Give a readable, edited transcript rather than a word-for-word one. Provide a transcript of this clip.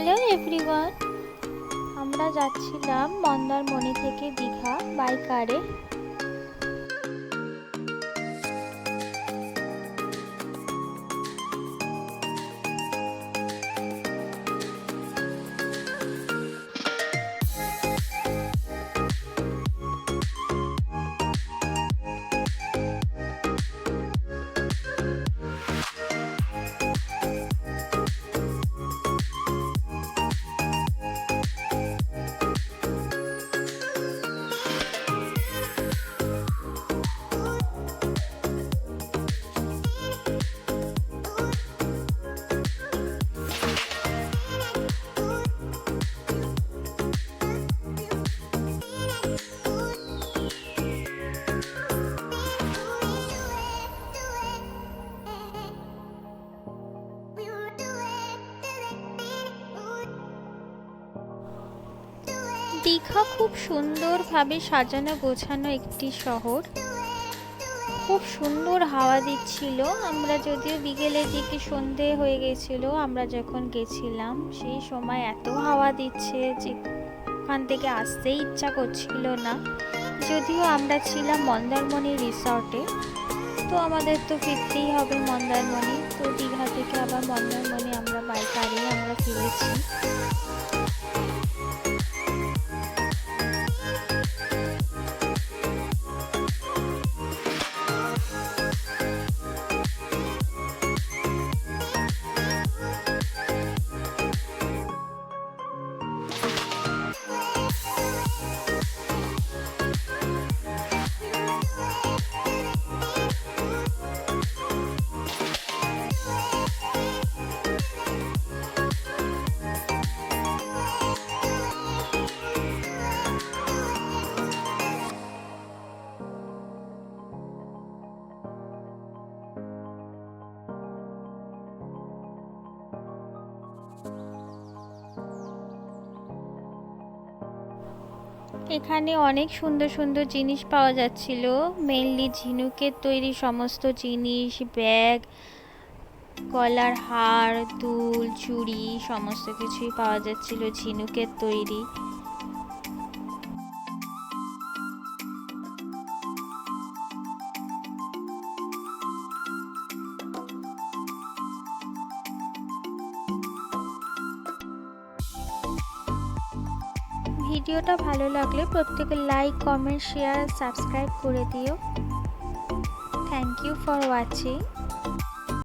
Hello everyone, আমরা যাচ্ছিলাম মন্দারমণি থেকে দীঘা বাই কারে। দীঘা খুব সুন্দরভাবে সাজানো গোছানো একটি শহর। খুব সুন্দর হাওয়া দিচ্ছিল। আমরা যদিও বিকেলের দিকে সন্ধে হয়ে গেছিল আমরা যখন গেছিলাম, সেই সময় এত হাওয়া দিচ্ছে যে ওখান থেকে আসতেই ইচ্ছা করছিল না। যদিও আমরা ছিলাম মন্দারমণি রিসর্টে, তো আমাদের তো ফিরতেই হবে মন্দারমণি। তো দীঘা থেকে আবার মন্দারমণি আমরা বাই কারে আমরা ফিরেছি। এখানে অনেক সুন্দর সুন্দর জিনিস পাওয়া যাচ্ছিল। মেনলি ঝিনুকের তৈরি সমস্ত জিনিস, ব্যাগ, গলার হার, দুল, চুড়ি সমস্ত কিছুই পাওয়া যাচ্ছিল ঝিনুকের তৈরি। ভিডিওটা ভালো লাগলে প্রত্যেকে লাইক, কমেন্ট, শেয়ার, সাবস্ক্রাইব করে দিও। Thank you for watching.